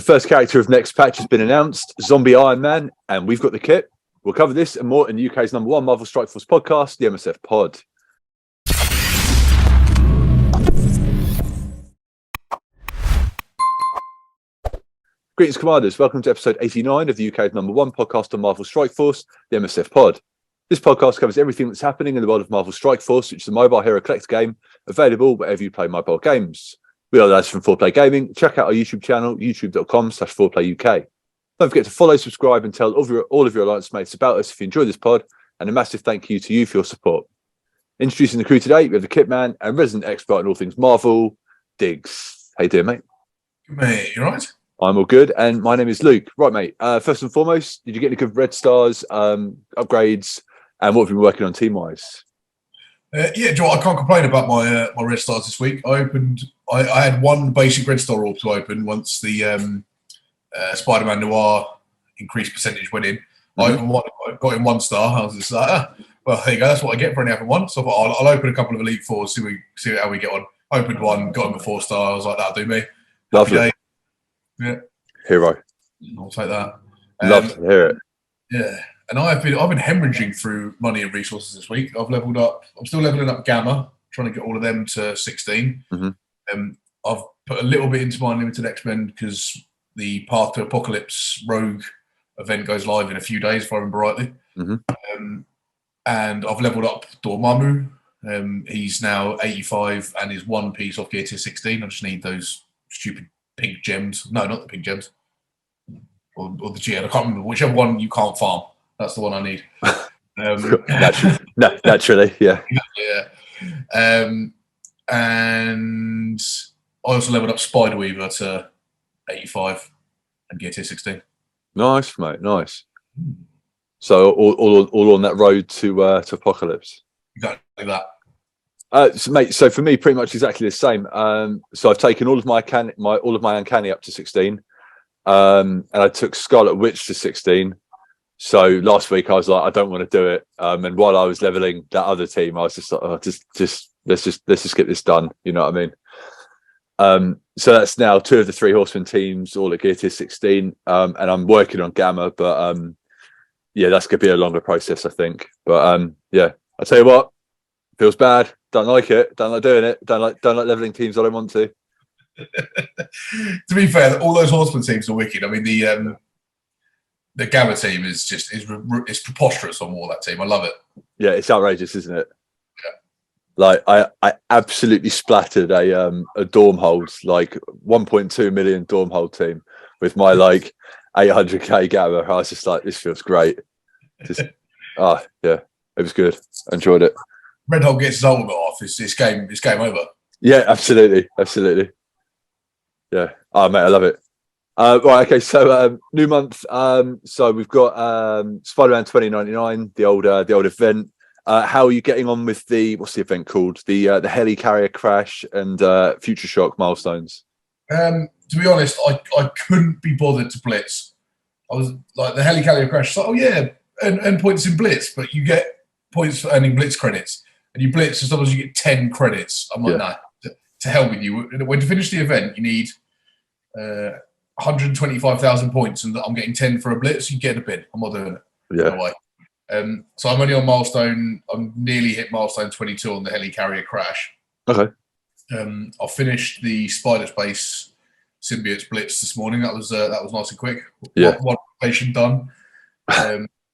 The first character of next patch has been announced, Zombie Iron Man, and we've got the kit. We'll cover this and more in the UK's #1 Marvel Strike Force podcast, the MSF Pod. Greetings, Commanders. Welcome to episode 89 of the UK's #1 podcast on Marvel Strike Force, the MSF Pod. This podcast covers everything that's happening in the world of Marvel Strike Force, which is a mobile hero collector game available wherever you play mobile games. We are the lads from 4Play Gaming. Check out our YouTube channel, youtube.com/4playuk. Don't forget to follow, subscribe, and tell all of your alliance mates about us if you enjoy this pod. And a massive thank you to you for your support. Introducing the crew today, we have the kit man and resident expert in all things Marvel, Digz. How you doing, mate? Mate, you right? I'm all good, and my name is Luke. Right, mate. First and foremost, did you get any good red stars, upgrades, and what have you been working on team-wise? Yeah, Joe, I can't complain about my my red stars this week. I had one basic red star orb to open once the Spiderman Noir increased percentage went in. I got in 1 star. I was just like, well, there you go. That's what I get for only having one. So I thought, I'll open a couple of Elite Fours, see how we get on. Opened one, got him a 4-star. I was like, that'll do me. Lovely. Yeah. Hero. I'll take that. Love to hear it. Yeah. And I've been hemorrhaging through money and resources this week. I've leveled up. I'm still leveling up Gamma, trying to get all of them to 16. I've put a little bit into my Unlimited X-Men because the Path to Apocalypse Rogue event goes live in a few days, if I remember rightly. And I've leveled up Dormammu. He's now 85 and is 1 piece off gear tier 16. I just need those stupid pink gems. No, not the pink gems. Or the GN. I can't remember. Whichever one you can't farm. That's the one I need. Naturally, yeah. Yeah. And I also leveled up Spiderweaver to 85 and gear tier 16. Nice, mate. Nice. So all on that road to Apocalypse. Exactly that. So, mate. So for me, pretty much exactly the same. So I've taken all of my Uncanny up to 16, and I took Scarlet Witch to 16. So last week I was like, I don't want to do it. And while I was leveling that other team, I was just like, let's just get this done. You know what I mean? So that's now 2 of the 3 Horsemen teams, all at gear tier 16. And I'm working on Gamma, but yeah, that's gonna be a longer process, I think. But yeah, I tell you what, feels bad. Don't like it. Don't like doing it. Don't like leveling teams I don't want to. To be fair, all those Horsemen teams are wicked. I mean, the Gamma team is preposterous on War, that team. I love it. Yeah, it's outrageous, isn't it? Yeah. Like I absolutely splattered a Dormhold, like 1.2 million Dormhold team with my like 800k Gamma. I was just like, this feels great. Just yeah, it was good. I enjoyed it. Red Hole gets his ultimate off. It's game over. Yeah, absolutely. Yeah. Oh mate, I love it. Right, okay, so new month. So we've got Spider-Man 2099, the old event. How are you getting on with what's the event called? The helicarrier crash and Future Shock milestones? To be honest, I couldn't be bothered to blitz. I was like, the helicarrier crash. Like, oh yeah, and points in blitz, but you get points for earning blitz credits, and you blitz as long as you get 10 credits. I'm like, nah, to hell with you. When to finish the event, you need 125,000 points, and I'm getting 10 for a blitz. You get a bin. I'm not doing it. Yeah. No way. So I'm only on milestone. I'm nearly hit milestone 22 on the helicarrier crash. Okay. I finished the Spider Space Symbiotes Blitz this morning. That was nice and quick. Yeah. One patient done.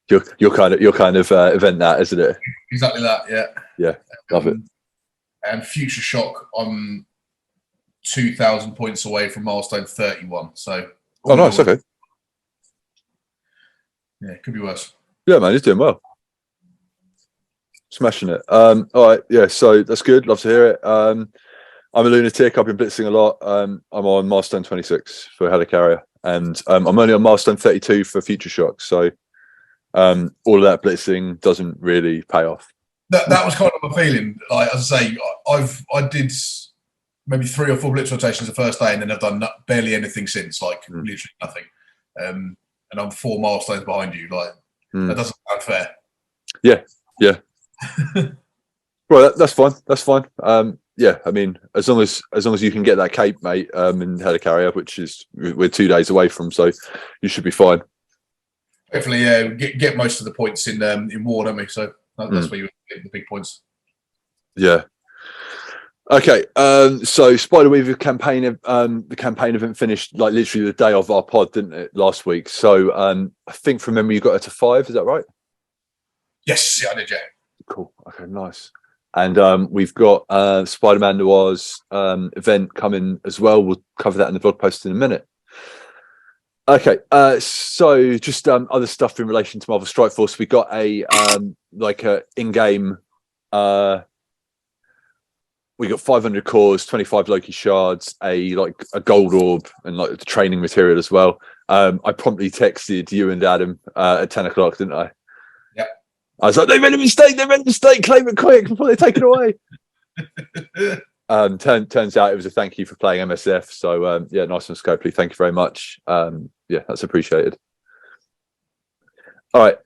Your kind of event, that isn't it? Exactly that. Yeah. Yeah. Love it. And Future Shock, I'm 2,000 points away from milestone 31. So. Oh, nice. Okay. Yeah, it could be worse. Yeah, man, he's doing well. Smashing it. All right, yeah, so that's good. Love to hear it. I'm a lunatic. I've been blitzing a lot. I'm on milestone 26 for Helicarrier, and I'm only on milestone 32 for Future Shock. So all of that blitzing doesn't really pay off. That was kind of my feeling. Like, as I say, I did maybe 3 or 4 blitz rotations the first day, and then I've done barely anything since. Like literally nothing. And I'm 4 milestones behind you. Like. That doesn't sound fair. Yeah. Well, that's fine. That's fine. yeah, I mean, as long as you can get that cape, mate, in Hela Carrier, which is we're 2 days away from, so you should be fine. Hopefully, yeah, get most of the points in war, don't we? So that's where you get the big points. Yeah. Okay. So Spiderweaver campaign, the campaign event finished like literally the day of our pod, didn't it, last week? So I think from memory you got it to 5. Is that right? Yes, yeah, I did. Yeah. Cool. Okay. Nice. And we've got Spider-Man Noir's event coming as well. We'll cover that in the blog post in a minute. Okay, so just other stuff in relation to Marvel Strike Force. We got a like a in-game. We got 500 cores, 25 Loki shards, a gold orb, and like the training material as well. I promptly texted you and Adam at 10 o'clock, didn't I? Yeah. I was like, they made a mistake. They made a mistake. Claim it quick before they take it away. Turns out it was a thank you for playing MSF. So yeah, nice and scopely. Thank you very much. Yeah, that's appreciated. All right,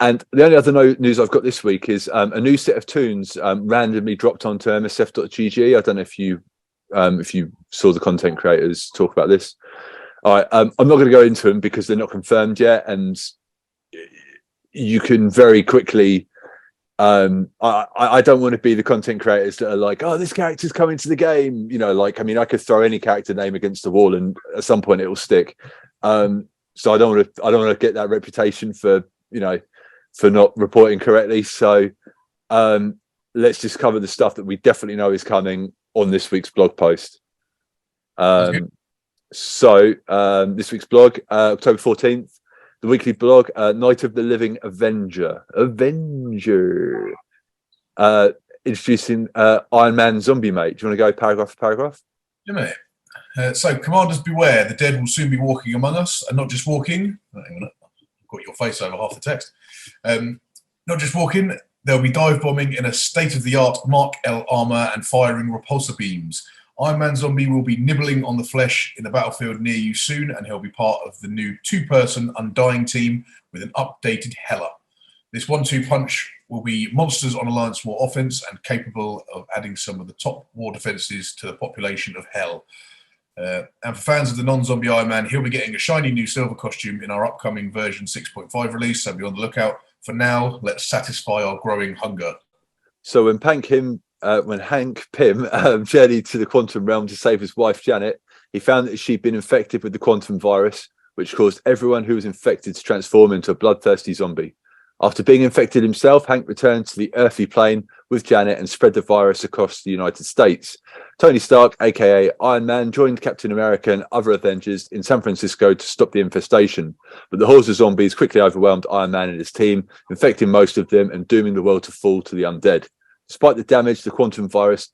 and the only other news I've got this week is a new set of tunes randomly dropped onto msf.gg. I don't know if you saw the content creators talk about this. All right, I'm not going to go into them because they're not confirmed yet, and you can very quickly. I don't want to be the content creators that are like, oh, this character's coming to the game. You know, like, I mean, I could throw any character name against the wall and at some point it will stick. So I don't want to get that reputation for not reporting correctly. So let's just cover the stuff that we definitely know is coming on this week's blog post. So this week's blog, October 14th, the weekly blog, Night of the Living Avenger. Introducing Iron Man Zombie Mate. Do you want to go paragraph for paragraph? Yeah, mate. So, commanders beware, the dead will soon be walking among us, and not just walking. Hang on, I've got your face over half the text. Not just walking, they'll be dive bombing in a state-of-the-art Mark L armor and firing repulsor beams. Iron Man Zombie will be nibbling on the flesh in the battlefield near you soon, and he'll be part of the new 2-person Undying team with an updated Hela. This 1-2 punch will be monsters on Alliance War offense and capable of adding some of the top war defenses to the population of Hell. And for fans of the non-zombie Iron Man, he'll be getting a shiny new silver costume in our upcoming version 6.5 release, so be on the lookout. For now, let's satisfy our growing hunger. So when Hank Pym journeyed to the quantum realm to save his wife Janet, he found that she'd been infected with the quantum virus, which caused everyone who was infected to transform into a bloodthirsty zombie. After being infected himself, Hank returned to the earthly plane with Janet and spread the virus across the United States. Tony Stark, aka Iron Man, joined Captain America and other Avengers in San Francisco to stop the infestation. But the hordes of zombies quickly overwhelmed Iron Man and his team, infecting most of them and dooming the world to fall to the undead. Despite the damage the quantum virus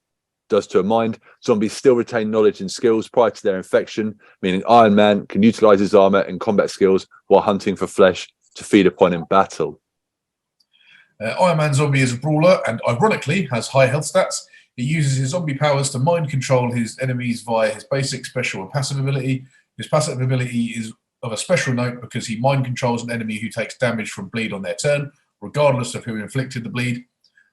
does to a mind, zombies still retain knowledge and skills prior to their infection, meaning Iron Man can utilize his armor and combat skills while hunting for flesh to feed upon in battle. Iron Man Zombie is a brawler and, ironically, has high health stats. He uses his zombie powers to mind control his enemies via his basic, special, and passive ability. His passive ability is of a special note because he mind controls an enemy who takes damage from bleed on their turn, regardless of who inflicted the bleed.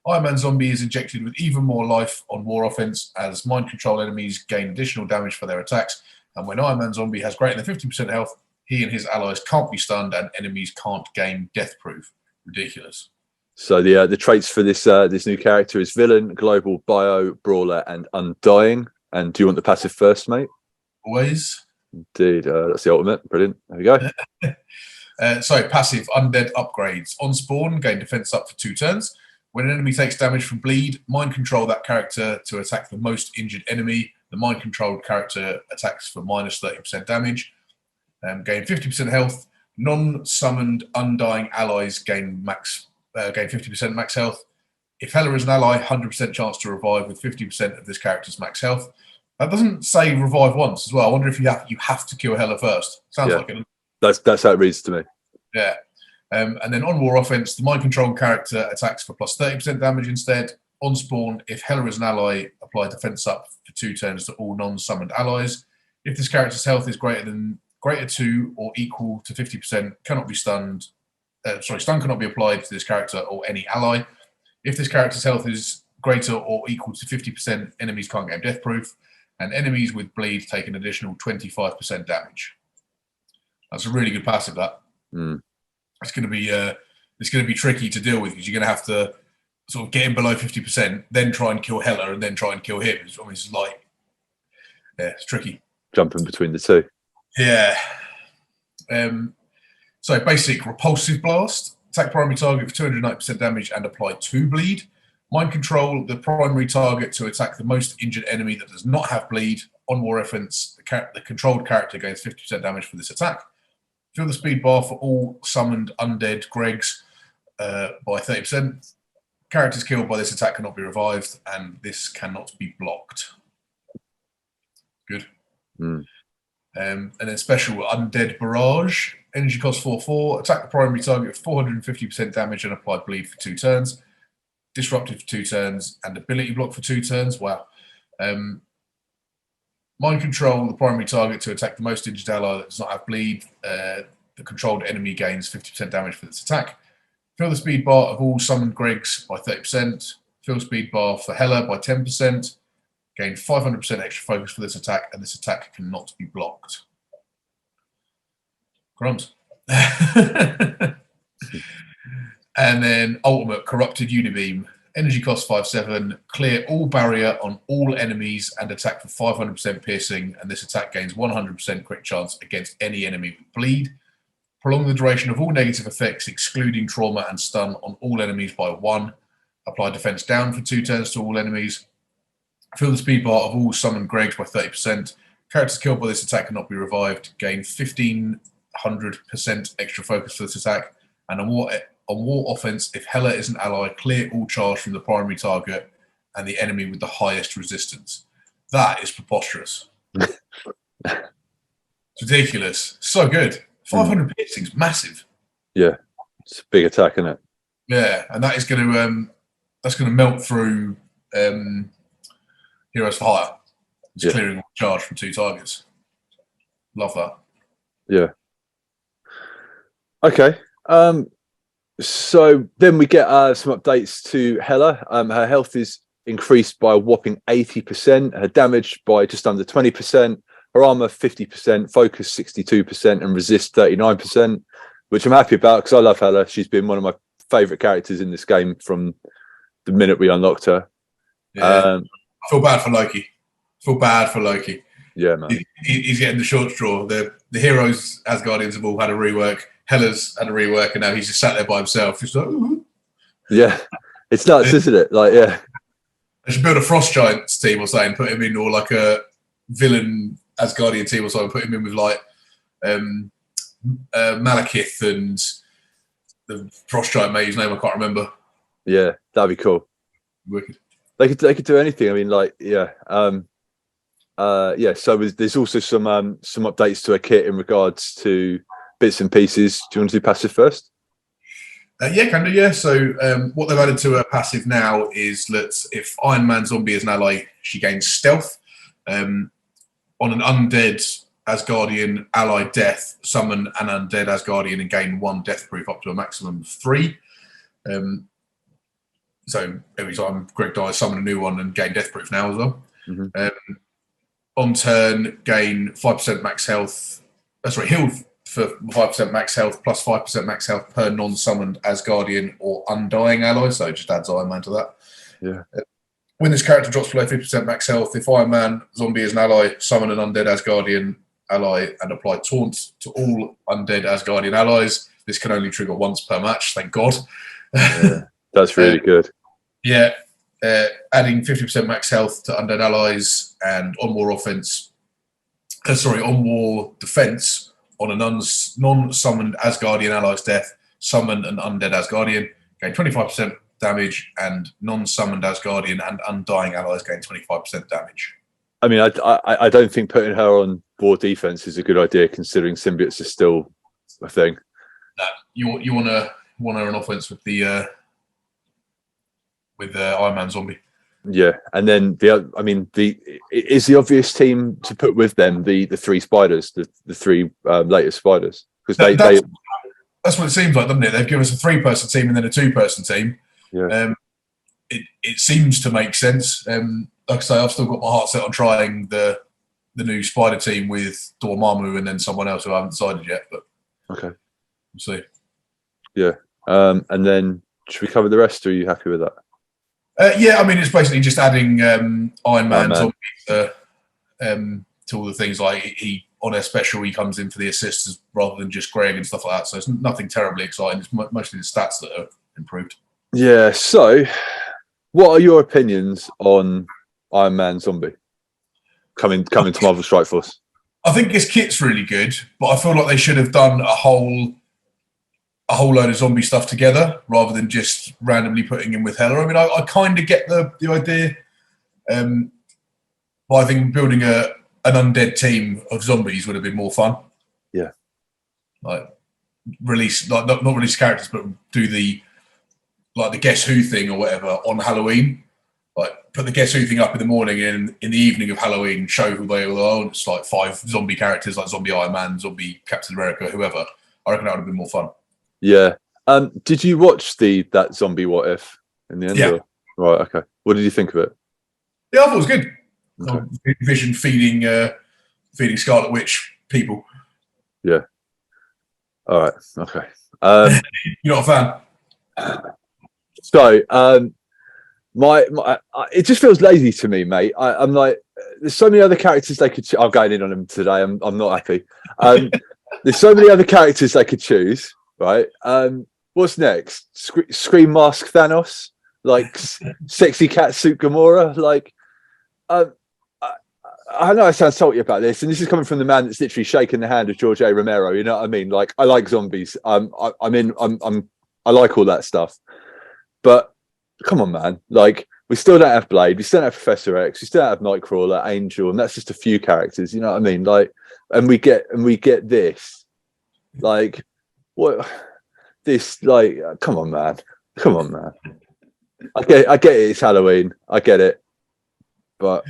Iron Man Zombie is injected with even more life on war offense as mind control enemies gain additional damage for their attacks. And when Iron Man Zombie has greater than 50% health, he and his allies can't be stunned and enemies can't gain death proof. Ridiculous. So the traits for this new character is villain, global, bio, brawler, and undying. And do you want the passive first, mate? Always. Indeed, that's the ultimate. Brilliant. There we go. So passive, undead upgrades. On spawn, gain defense up for 2 turns. When an enemy takes damage from bleed, mind control that character to attack the most injured enemy. The mind controlled character attacks for minus 30% damage. Gain 50% health. Non-summoned undying allies gain 50% max health. If Hela is an ally, 100% chance to revive with 50% of this character's max health. That doesn't say revive once as well. I wonder if you have to kill Hela first. Sounds like it. That's how it reads to me. Yeah. And then on war offense, the mind control character attacks for plus 30% damage instead. On spawn, if Hela is an ally, apply defense up for 2 turns to all non-summoned allies. If this character's health is greater to or equal to 50%, cannot be stunned. Stun cannot be applied to this character or any ally. If this character's health is greater or equal to 50% enemies can't gain death proof, and enemies with bleed take an additional 25% damage. That's a really good passive. That it's going to be tricky to deal with because you're going to have to sort of get him below 50%, then try and kill Hela, and then try and kill him. It's like, yeah, it's tricky. Jumping between the two. Yeah. So basic repulsive blast. Attack primary target for 290% damage and apply 2 bleed. Mind control the primary target to attack the most injured enemy that does not have bleed. On war reference, the controlled character gains 50% damage for this attack. Fill the speed bar for all summoned undead Gregs by 30%. Characters killed by this attack cannot be revived, and this cannot be blocked. Good. And then special Undead Barrage. Energy cost 4/4. Attack the primary target for 450% damage and apply bleed for 2 turns. Disrupted for 2 turns and ability block for 2 turns. Wow. Mind control the primary target to attack the most injured ally that does not have bleed. The controlled enemy gains 50% damage for this attack. Fill the speed bar of all summoned Gregs by 30%. Fill speed bar for Hela by 10%. Gain 500% extra focus for this attack, and this attack cannot be blocked. Crumbs. And then ultimate corrupted unibeam. Energy cost 5/7. Clear all barrier on all enemies and attack for 500% piercing, and this attack gains 100% crit chance against any enemy with bleed. Prolong the duration of all negative effects, excluding trauma and stun, on all enemies by 1. Apply defense down for 2 turns to all enemies. Fill the speed bar of all summoned Gregs by 30%. Characters killed by this attack cannot be revived. Gain 1500% extra focus for this attack. And on war offense, if Hela is an ally, clear all charge from the primary target and the enemy with the highest resistance. That is preposterous. It's ridiculous. So good. 500 piercings, massive. Yeah, it's a big attack, isn't it? Yeah, and that is going to melt through Heroes for Hire. It's clearing all charge from 2 targets. Love that. Yeah. Okay. So then we get some updates to Hela. Her health is increased by a whopping 80%. Her damage by just under 20%. Her armor 50%, focus 62%, and resist 39%, which I'm happy about because I love Hela. She's been one of my favourite characters in this game from the minute we unlocked her. Yeah. I feel bad for Loki. Yeah, man. He's getting the short straw. The heroes, as Guardians, have all had a rework. Hela's had a rework, and now he's just sat there by himself. He's like, ooh. Yeah, it's nuts, isn't it? Like, yeah. They should build a Frost Giants team or something, put him in, or like a villain Asgardian team or something, put him in with like Malekith and the Frost Giant mate, whose name I can't remember. Yeah, that'd be cool. Wicked. They could do anything. I mean, like, yeah. So there's also some updates to her kit in regards to bits and pieces. Do you want to do passive first? Yeah, can do. Yeah. So what they've added to her passive now is that if Iron Man Zombie is an ally, she gains stealth. On an undead Asgardian ally death, summon an undead Asgardian and gain 1 death proof up to a maximum of 3. So every time Greg dies, summon a new one and gain death proof now as well. On turn, gain 5% max health. Healed for 5% max health plus 5% max health per non-summoned Asgardian or Undying ally. So it just adds Iron Man to that. Yeah. When this character drops below 50% max health, if Iron Man Zombie is an ally, summon an undead Asgardian ally and apply taunt to all undead Asgardian allies. This can only trigger once per match. Thank God. Yeah, that's really good. Yeah. Adding 50% max health to undead allies and on war defense on a non-summoned Asgardian ally's death, summon an undead Asgardian, gain 25% damage, and non-summoned Asgardian and Undying allies gain 25% damage. I mean, I don't think putting her on war defense is a good idea, considering symbiotes are still a thing. No, you want her on offense with the Iron Man Zombie. Yeah, and then is the obvious team to put with them the 3 spiders, the 3 latest spiders, because that's what it seems like, doesn't it? They've given us a 3-person team and then a 2-person team. Yeah. it seems to make sense. Like I say, I've still got my heart set on trying the new Spider team with Dormammu and then someone else who I haven't decided yet. But okay, we'll see. Yeah, and then should we cover the rest? Or are you happy with that? Yeah, I mean, it's basically just adding Iron Man zombies to all the things. Like he on a special, he comes in for the assists rather than just Greg and stuff like that. So it's nothing terribly exciting. It's mostly the stats that are improved. Yeah. So, what are your opinions on Iron Man Zombie coming to Marvel Strike Force? I think his kit's really good, but I feel like they should have done a whole load of zombie stuff together rather than just randomly putting him with Hela. I mean, I kind of get the idea, but I think building an undead team of zombies would have been more fun. Yeah, like release, like not release characters, but do the Guess Who thing or whatever on Halloween. Like put the Guess Who thing up in the morning and in the evening of Halloween, show who they all are. It's like 5 zombie characters, like Zombie Iron Man, Zombie Captain America, whoever. I reckon that would have been more fun. Yeah. Did you watch that zombie What If in the end? Yeah. Right. Okay. What did you think of it? Yeah, I thought it was good. Okay. Vision feeding Scarlet Witch people. Yeah. All right. Okay. You're not a fan? So, it just feels lazy to me, mate. I'm like, there's so many other characters they could. I'm going in on them today. I'm not happy. There's so many other characters they could choose. Right. What's next? Scream Mask Thanos, like sexy cat suit Gamora. Like, I know I sound salty about this, and this is coming from the man that's literally shaking the hand of George A. Romero. You know what I mean? Like, I like zombies. I like all that stuff. But come on, man. Like, we still don't have Blade. We still don't have Professor X. We still don't have Nightcrawler, Angel, and that's just a few characters. You know what I mean? Like, and we get this. Like, what? This, like, come on, man. Come on, man. I get it. It's Halloween. I get it. But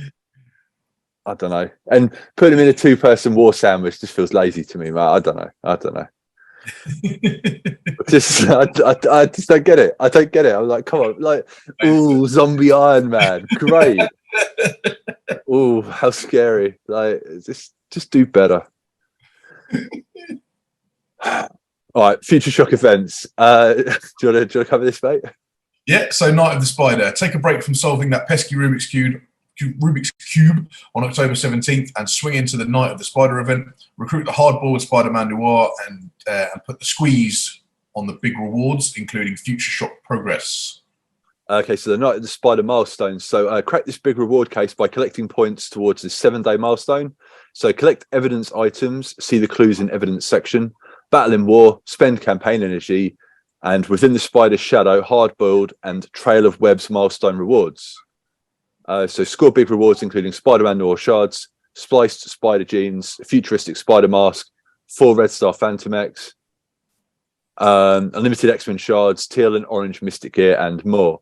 I don't know. And putting him in a 2-person war sandwich just feels lazy to me, man. I don't know. I just don't get it. I don't get it. I'm like, come on, like, ooh, zombie Iron Man, great. Ooh, how scary. Like, just do better. All right, future shock events. Do you want to cover this, mate? Yeah. So, Night of the Spider. Take a break from solving that pesky Rubik's Cube on October 17th and swing into the Night of the Spider event. Recruit the Hard-Boiled Spiderman Noir and put the squeeze on the big rewards, including future shock progress. Okay, so the Night of the Spider milestone. So crack this big reward case by collecting points towards the 7-day milestone. So collect evidence items, see the clues in evidence section, battle in war, spend campaign energy, and within the Spider's shadow, Hard-Boiled and Trail of Webs milestone rewards. So score big rewards, including Spider-Man Noir shards, spliced spider genes, futuristic spider mask, 4 Red Star Phantom X, unlimited X-Men shards, teal and orange mystic gear, and more.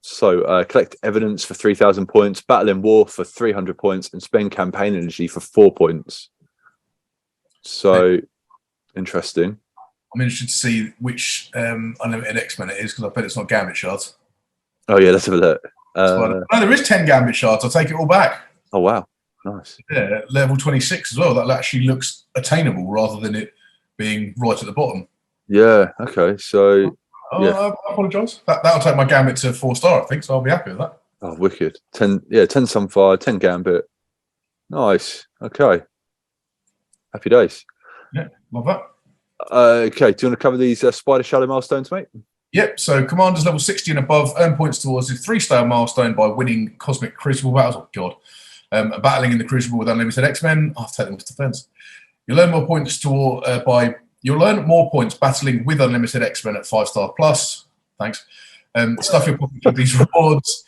So collect evidence for 3,000 points, battle in war for 300 points, and spend campaign energy for 4 points. So interesting. I'm interested to see which unlimited X-Men it is, because I bet it's not Gambit shards. Oh yeah, let's have a look. No, there is 10 Gambit shards. I'll take it all back. Oh wow, nice. Yeah, level 26 as well. That actually looks attainable rather than it being right at the bottom. Yeah. Okay. So. Yeah. I apologise. That'll take my Gambit to 4-star, I think. So I'll be happy with that. Oh, wicked. 10 Sunfire, 10 Gambit. Nice. Okay. Happy days. Yeah, love that. Okay. Do you want to cover these Spider Shadow milestones, mate? Yep, so Commanders level 60 and above earn points towards the 3-star milestone by winning Cosmic Crucible battles. Oh, God. Battling in the Crucible with Unlimited X-Men. I'll take them to defense. You'll earn more points You'll earn more points battling with Unlimited X-Men at 5-star plus. Thanks. Stuff your pockets with these rewards.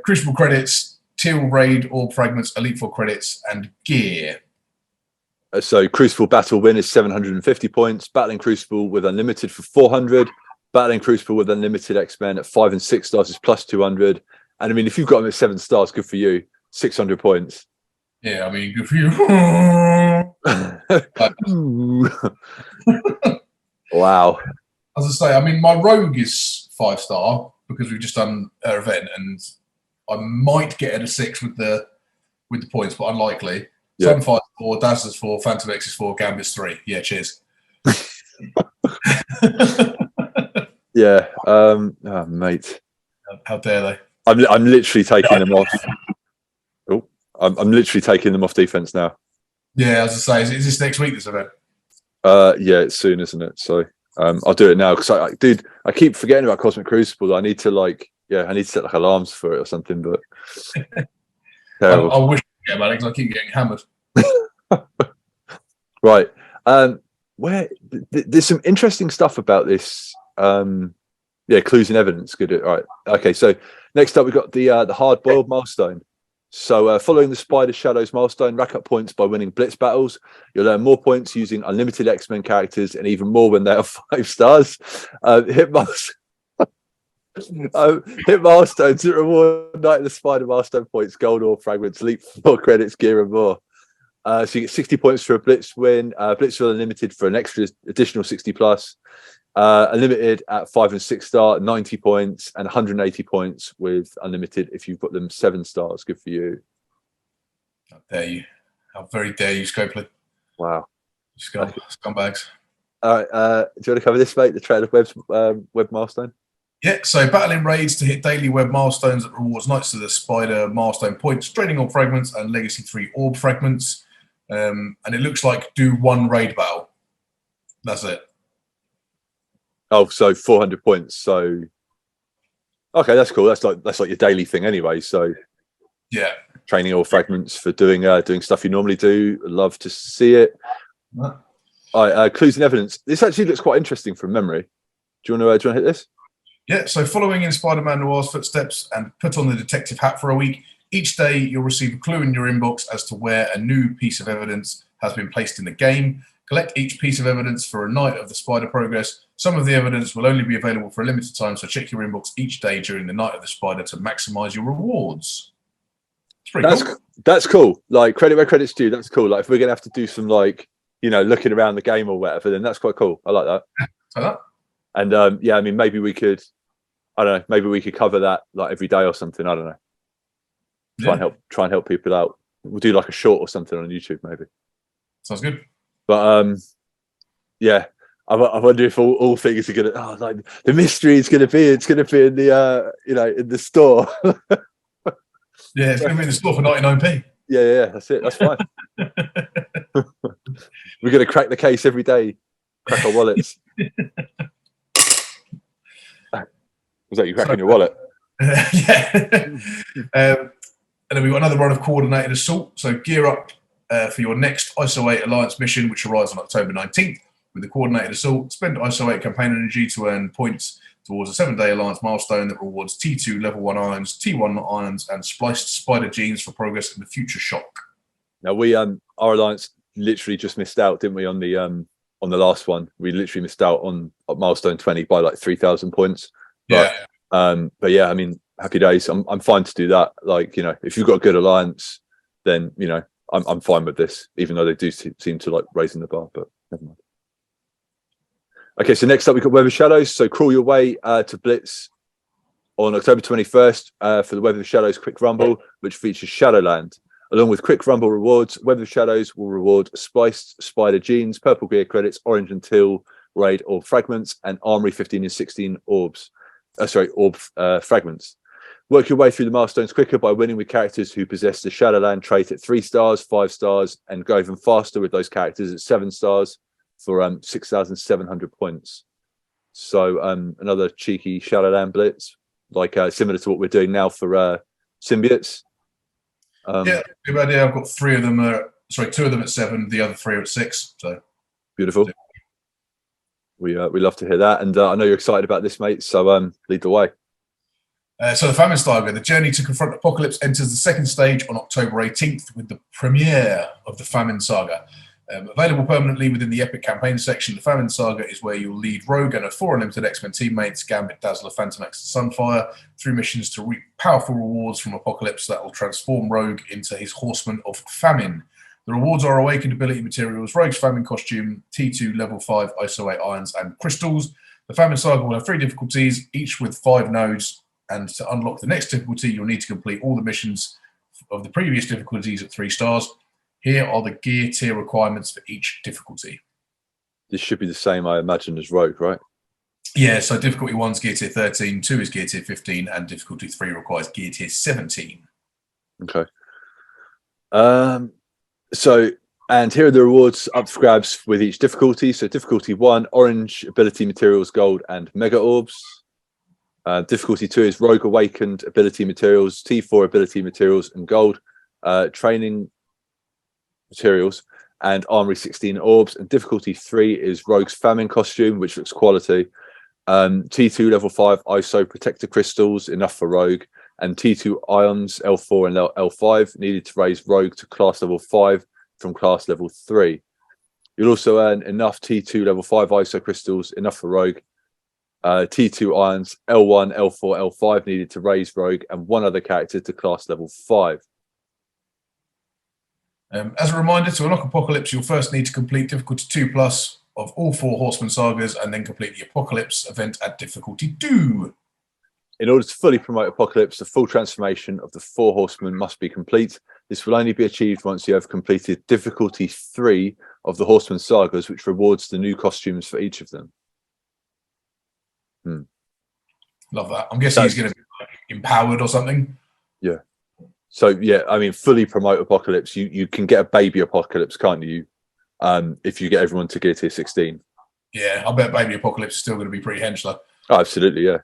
Crucible credits, Teal Raid, Orb Fragments, Elite 4 credits, and gear. So Crucible battle win is 750 points. Battling Crucible with Unlimited for 400. Battling Crucible with Unlimited X-Men at 5 and 6 stars is plus 200. And I mean, if you've got them at 7 stars, good for you. 600 points. Yeah, I mean, good for you. Wow. As I say, I mean, my Rogue is 5-star, because we've just done her event, and I might get her to 6 with the points, but unlikely. Yeah. Sunfire's 4, Dazzler's 4, Phantom X is 4, Gambit's 3. Yeah, cheers. Yeah. Oh, mate. How dare they? I'm literally taking them off. Oh, I'm literally taking them off defense now. Yeah, as I say, is this next week, this event? Yeah, it's soon, isn't it? So I'll do it now because dude, I keep forgetting about Cosmic Crucible. I need to I need to set like alarms for it or something. But I wish I forget about it because I keep getting hammered. Right. Where there's some interesting stuff about this. Clues and evidence. Good. Right. Okay. So next up, we've got the Hard-Boiled Milestone. So following the Spider Shadows milestone, rack up points by winning Blitz battles. You'll earn more points using unlimited X-Men characters and even more when they are 5 stars. Hit milestones that reward Night of the Spider milestone points, gold or fragments, leap 4 credits, gear and more. So you get 60 points for a Blitz win. Blitz are unlimited for an extra additional 60 plus. Unlimited at 5 and 6 star, 90 points, and 180 points with unlimited if you've got them 7 stars. Good for you. How dare you? How very dare you, Scopely? Wow. Scumbags. All right. Do you want to cover this, mate? The Trail of Web's web milestone? Yeah, so battle in raids to hit daily web milestones that rewards Knights of the Spider milestone points, draining orb fragments, and Legacy 3 orb fragments. And it looks like do 1 raid battle. That's it. Oh, so 400 points. So okay, that's cool. That's like your daily thing anyway. So yeah, training all fragments for doing stuff you normally do. Love to see it. All right, clues and evidence. This actually looks quite interesting from memory. Do you want to hit this? Yeah. So following in Spider-Man Noir's footsteps and put on the detective hat for a week, each day you'll receive a clue in your inbox as to where a new piece of evidence has been placed in the game. Collect each piece of evidence for a Night of the Spider progress. Some of the evidence will only be available for a limited time, so check your inbox each day during the Night of the Spider to maximize your rewards. It's pretty cool. That's cool. Like, credit where credit's due. That's cool. Like, if we're gonna have to do some looking around the game or whatever, then that's quite cool. I like that. Like that. And I mean, maybe we could, I don't know, maybe we could cover that like every day or something. I don't know. Try and help people out. We'll do like a short or something on YouTube, maybe. Sounds good. But yeah, I wonder if all things are gonna. Like the mystery is gonna be. It's gonna be in the in the store. Yeah, it's gonna be in the store for 99p. Yeah, that's it. That's fine. We're gonna crack the case every day. Crack our wallets. Was that you cracking your wallet? Yeah. And then we've got another run of coordinated assault. So gear up for your next ISO 8 Alliance mission, which arrives on October 19th. With the coordinated assault, spend ISO 8 campaign energy to earn points towards a 7-day Alliance milestone that rewards T2 level 1 irons, T1 irons, and spliced spider genes for progress in the future shock. Now we our Alliance literally just missed out, didn't we, on the last one? We literally missed out on milestone 20 by like 3,000 points. But, but yeah, I mean, happy days. I'm fine to do that. Like, if you've got a good Alliance, then I'm fine with this, even though they do seem to like raising the bar, but never mind. Okay, so next up we've got Web of Shadows. So crawl your way to Blitz on October 21st for the Web of Shadows Quick Rumble, which features Shadowland. Along with Quick Rumble rewards, Web of Shadows will reward spliced spider genes, purple gear credits, orange and teal raid orb fragments, and Armory 15 and 16 orbs. Orb fragments. Work your way through the milestones quicker by winning with characters who possess the Shadowland trait at 3 stars, 5 stars, and go even faster with those characters at 7 stars for 6,700 points. So another cheeky Shadowland blitz, like similar to what we're doing now for symbiotes. Yeah, good idea. I've got 3 of them. 2 of them at 7. The other 3 are at 6. So beautiful. We love to hear that, and I know you're excited about this, mate. So lead the way. So the Famine Saga, the journey to confront Apocalypse, enters the 2nd stage on October 18th with the premiere of the Famine Saga. Available permanently within the Epic Campaign section, the Famine Saga is where you'll lead Rogue and her 4 unlimited X-Men teammates, Gambit, Dazzler, Phantom X, and Sunfire, through missions to reap powerful rewards from Apocalypse that will transform Rogue into his Horseman of Famine. The rewards are awakened ability materials, Rogue's Famine costume, T2 level 5 ISO 8 irons, and crystals. The Famine Saga will have 3 difficulties, each with 5 nodes, and to unlock the next difficulty, you'll need to complete all the missions of the previous difficulties at 3 stars. Here are the gear tier requirements for each difficulty. This should be the same, I imagine, as Rogue, right? Yeah, so difficulty 1's gear tier 13, 2 is gear tier 15, and difficulty 3 requires gear tier 17. Okay. And here are the rewards up for grabs with each difficulty. So difficulty 1, orange ability materials, gold, and mega orbs. Difficulty 2 is rogue awakened ability materials, T4 ability materials, and gold. Training materials and armory 16 orbs. And difficulty 3 is rogue's famine costume, which looks quality. T2 level 5 ISO protector crystals, enough for rogue. And T2 ions L4 and L5 needed to raise rogue to class level 5 from class level 3. You'll also earn enough T2 level 5 ISO crystals, enough for rogue. T2 ions L1, L4, L5 needed to raise rogue, and 1 other character to class level 5. As a reminder, to unlock Apocalypse, you'll first need to complete difficulty 2+ of all 4 Horseman sagas, and then complete the Apocalypse event at difficulty 2. In order to fully promote Apocalypse, the full transformation of the 4 Horsemen must be complete. This will only be achieved once you have completed difficulty 3 of the Horseman sagas, which rewards the new costumes for each of them. Love that. I'm guessing he's going to be like empowered or something. Yeah. So yeah, I mean, fully promote Apocalypse. You can get a baby Apocalypse, can't you? If you get everyone to gear tier 16. Yeah, I bet baby Apocalypse is still going to be pretty hench though. Oh, absolutely, yeah.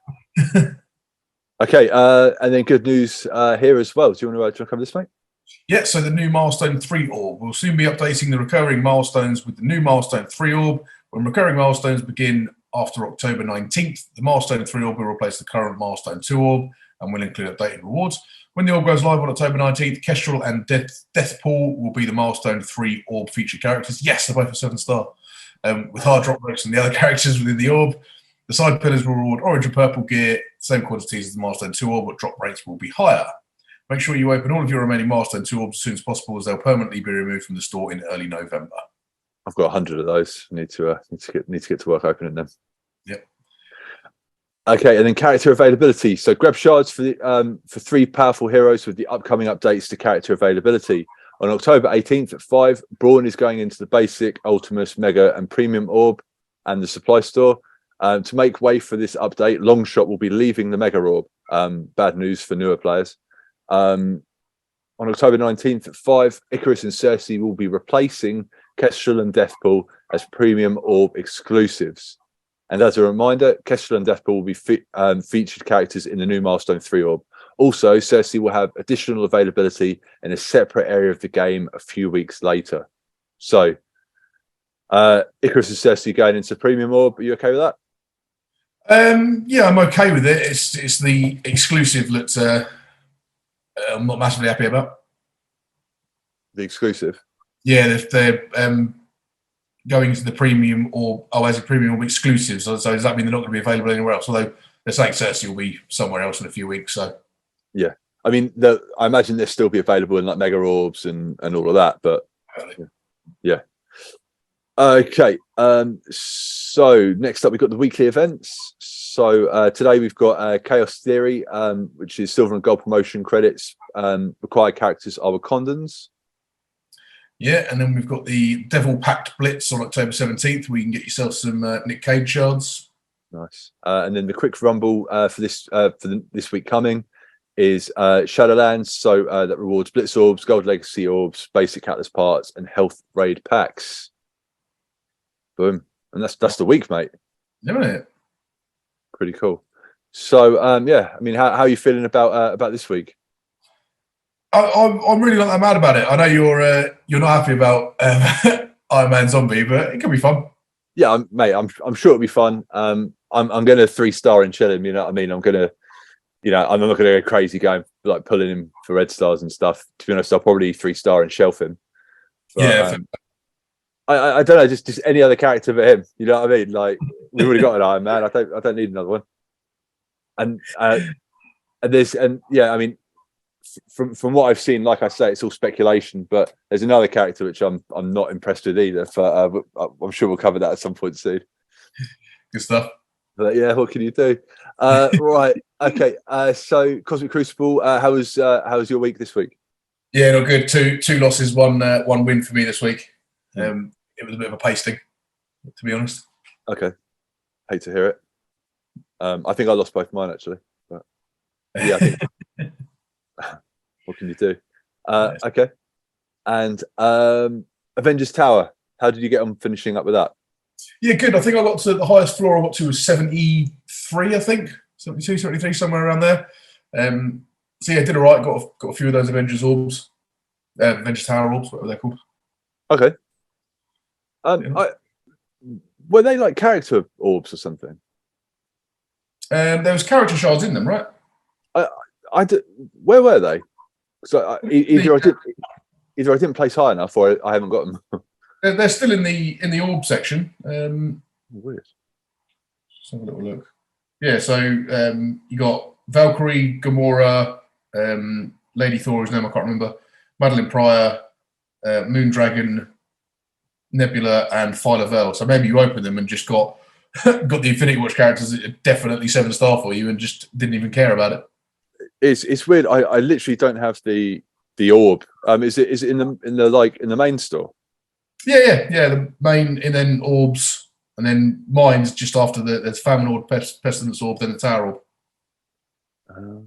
Okay, and then good news here as well. Do you want to cover this, mate? Yeah, so the new Milestone 3 orb. We'll soon be updating the recurring milestones with the new Milestone 3 orb. When recurring milestones begin after October 19th, the Milestone 3 orb will replace the current Milestone 2 orb and will include updated rewards. When the orb goes live on October 19th, Kestrel and Deathpool will be the Milestone 3 orb featured characters. Yes, they're both a 7-star. With hard drop rates and the other characters within the orb. The side pillars will reward orange and purple gear, same quantities as the Milestone 2 orb, but drop rates will be higher. Make sure you open all of your remaining Milestone 2 orbs as soon as possible, as they'll permanently be removed from the store in early November. I've got 100 of those. Need to get to work opening them. Yep. Okay, and then character availability. So grab shards for 3 powerful heroes with the upcoming updates to character availability. On October 18th at 5, Brawn is going into the basic, Ultimus, Mega, and Premium orb and the supply store. To make way for this update, Longshot will be leaving the Mega orb. Bad news for newer players. On October 19th at 5, Icarus and Cersei will be replacing Kestrel and Deathpool as Premium orb exclusives. And as a reminder, Kestrel and Deathpool will be featured characters in the new Milestone 3 orb. Also, Cersei will have additional availability in a separate area of the game a few weeks later. So, Icarus and Cersei going into Premium orb. Are you okay with that? Yeah, I'm okay with it. It's the exclusive that I'm not massively happy about. The exclusive? Yeah, if they're going into the Premium or as a Premium orb exclusive. So does that mean they're not going to be available anywhere else? Although they're saying Cersei will be somewhere else in a few weeks. So yeah, I mean, I imagine they'll still be available in like Mega orbs and all of that. But yeah. Okay. So next up, we've got the weekly events. So today we've got Chaos Theory, which is silver and gold promotion credits. Required characters are Wakandans. Yeah, and then we've got the Devil Pact Blitz on October 17th, where you can get yourself some Nick Cage shards. Nice. And then the quick rumble for this week coming is Shadowlands. So that rewards Blitz orbs, Gold Legacy orbs, basic Atlas parts, and health raid packs. Boom. And that's the week, mate. Isn't it? Pretty cool. So yeah, I mean, how are you feeling about this week? I'm really not that mad about it. I know you're not happy about Iron Man Zombie, but it could be fun. Yeah, mate, I'm sure it'll be fun. I'm gonna 3-star and chill him. You know what I mean? I'm not gonna go crazy going like pulling him for red stars and stuff. To be honest, I'll probably 3-star and shelf him. But, yeah. I don't know, just any other character but him. You know what I mean? Like we've already got an Iron Man. I don't need another one. And yeah, I mean, from what I've seen, like I say, it's all speculation. But there's another character which I'm not impressed with either. I'm sure we'll cover that at some point soon. Good stuff. But yeah, what can you do? Right. Okay. So Cosmic Crucible, how was your week this week? Yeah, no good. Two losses, one win for me this week. It was a bit of a pasting, to be honest. Okay. Hate to hear it. I think I lost both mine actually. But yeah, I think what can you do? Nice. Okay. And Avengers Tower, how did you get on finishing up with that? Yeah, good. I think I got to the highest floor I got to was 73, I think. 72, 73, somewhere around there. So yeah, did all right. Got a few of those Avengers orbs. Avengers Tower orbs, whatever they're called. Okay. Yeah. Were they like character orbs or something? There was character shards in them, right? Where were they? So either I didn't place high enough, or I haven't got them. They're still in the orb section. Weird. Let's have a little look. Yeah, so you got Valkyrie, Gamora, Lady Thor, whose name I can't remember, Madeline Pryor, Moondragon, Nebula, and Phyla-Vell. So maybe you open them and just got the Infinity Watch characters that are definitely 7-star for you and just didn't even care about it. It's weird. I literally don't have the orb. Is it in the main store? Yeah. The main, and then orbs, and then mine's just after there's Famine Orb, Pestilence Orb, then the Tower Orb.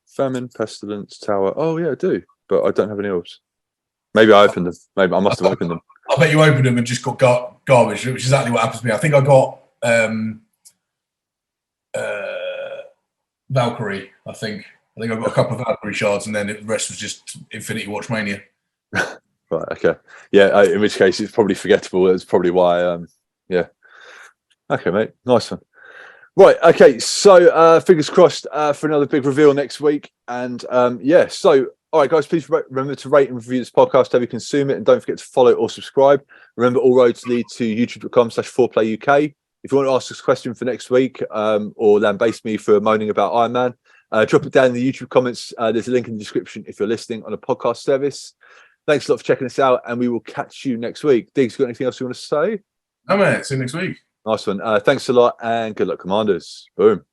Famine, Pestilence, Tower. Oh yeah, I do, but I don't have any orbs. Maybe I opened them. Maybe I must have opened them. I bet you opened them and just got garbage, which is exactly what happens to me. I think I got Valkyrie. I think I got a couple of Valkyrie shards, and then the rest was just Infinity Watch Mania. Right. Okay. Yeah. In which case, it's probably forgettable. That's probably why. Yeah. Okay, mate. Nice one. Right. Okay. So, fingers crossed for another big reveal next week. And yeah. So, all right, guys. Please remember to rate and review this podcast however you consume it, and don't forget to follow or subscribe. Remember, all roads lead to youtube.com/4playuk. If you want to ask us a question for next week, or lambaste me for moaning about Iron Man, drop it down in the YouTube comments. There's a link in the description if you're listening on a podcast service. Thanks a lot for checking us out, and we will catch you next week. Digz, got anything else you want to say? No, man. See you next week. Nice one. Thanks a lot, and good luck, Commanders. Boom.